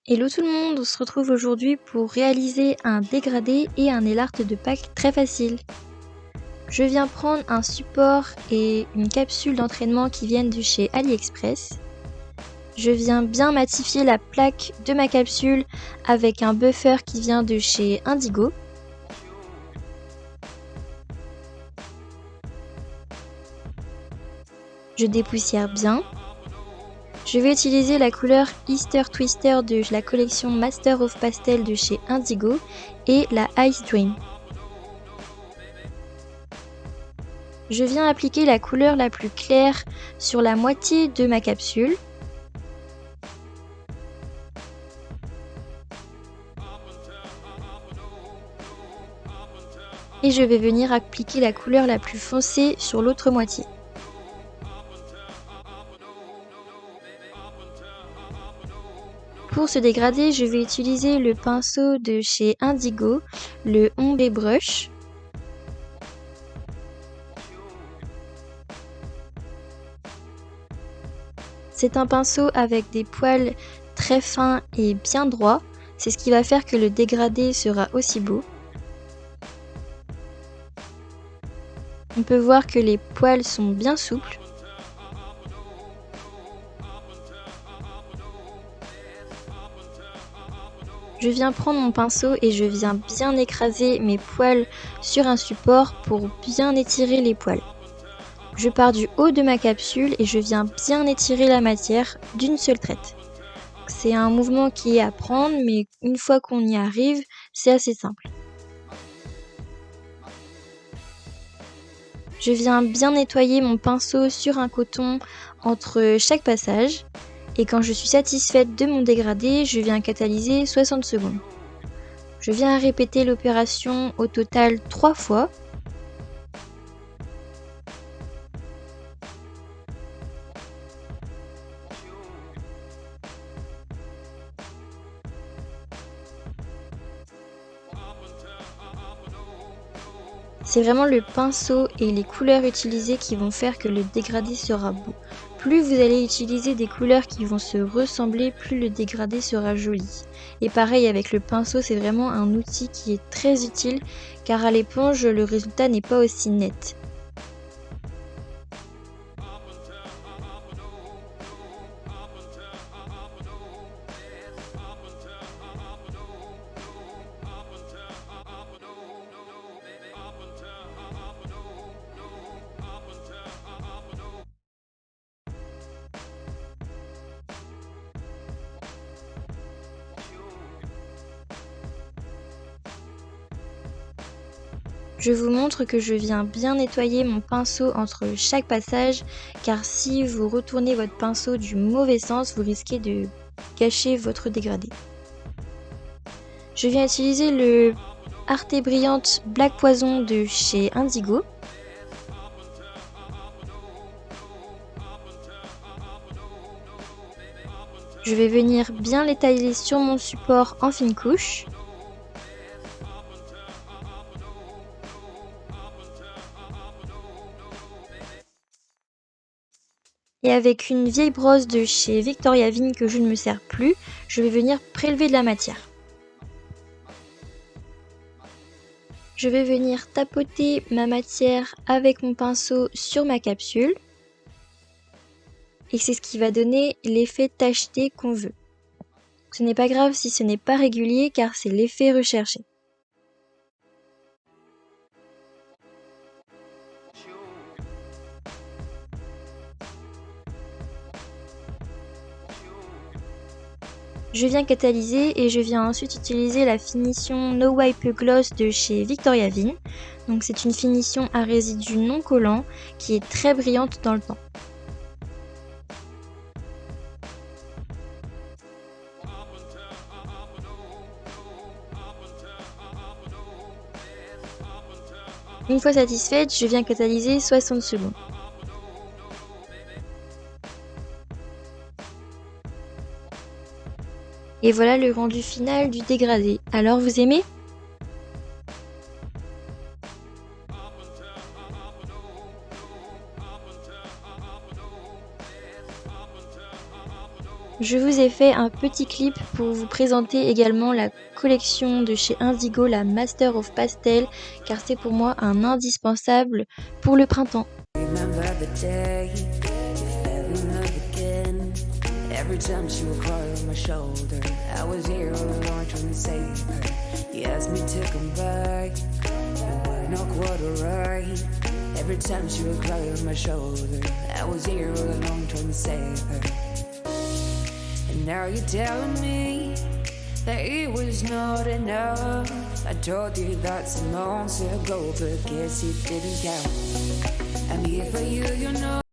Hello tout le monde, on se retrouve aujourd'hui pour réaliser un dégradé et un nail art de Pâques très facile. Je viens prendre un support et une capsule d'entraînement qui viennent de chez AliExpress. Je viens bien matifier la plaque de ma capsule avec un buffer qui vient de chez Indigo. Je dépoussière bien. Je vais utiliser la couleur Easter Twister de la collection Master of Pastel de chez Indigo et la Ice Dream. Je viens appliquer la couleur la plus claire sur la moitié de ma capsule. Et je vais venir appliquer la couleur la plus foncée sur l'autre moitié. Pour ce dégradé, je vais utiliser le pinceau de chez Indigo, le Ombre Brush. C'est un pinceau avec des poils très fins et bien droits. C'est ce qui va faire que le dégradé sera aussi beau. On peut voir que les poils sont bien souples. Je viens prendre mon pinceau et je viens bien écraser mes poils sur un support pour bien étirer les poils. Je pars du haut de ma capsule et je viens bien étirer la matière d'une seule traite. C'est un mouvement qui est à prendre, mais une fois qu'on y arrive, c'est assez simple. Je viens bien nettoyer mon pinceau sur un coton entre chaque passage. Et quand je suis satisfaite de mon dégradé, je viens catalyser 60 secondes. Je viens répéter l'opération au total 3 fois. C'est vraiment le pinceau et les couleurs utilisées qui vont faire que le dégradé sera beau. Plus vous allez utiliser des couleurs qui vont se ressembler, plus le dégradé sera joli. Et pareil avec le pinceau, c'est vraiment un outil qui est très utile car à l'éponge, le résultat n'est pas aussi net. Je vous montre que je viens bien nettoyer mon pinceau entre chaque passage car si vous retournez votre pinceau du mauvais sens, vous risquez de gâcher votre dégradé. Je viens utiliser le Arte Brillante Black Poison de chez Indigo. Je vais venir bien l'étaler sur mon support en fine couche. Et avec une vieille brosse de chez Victoria Vigne que je ne me sers plus, je vais venir prélever de la matière. Je vais venir tapoter ma matière avec mon pinceau sur ma capsule. Et c'est ce qui va donner l'effet tacheté qu'on veut. Ce n'est pas grave si ce n'est pas régulier car c'est l'effet recherché. Je viens catalyser et je viens ensuite utiliser la finition No Wipe Gloss de chez Victoria Vigne. Donc c'est une finition à résidus non collants qui est très brillante dans le temps. Une fois satisfaite, je viens catalyser 60 secondes. Et voilà le rendu final du dégradé. Alors vous aimez ? Je vous ai fait un petit clip pour vous présenter également la collection de chez Indigo, la Master of Pastel, car c'est pour moi un indispensable pour le printemps. Remember the day you fell in love again. Every time she would cry on my shoulder, I was here all along trying to save her. You asked me to come back, you were not quite alright. Every time she would cry on my shoulder, I was here all along trying to save her. And now you're telling me that it was not enough. I told you that some months ago, but guess it didn't count. I'm here for you, you know.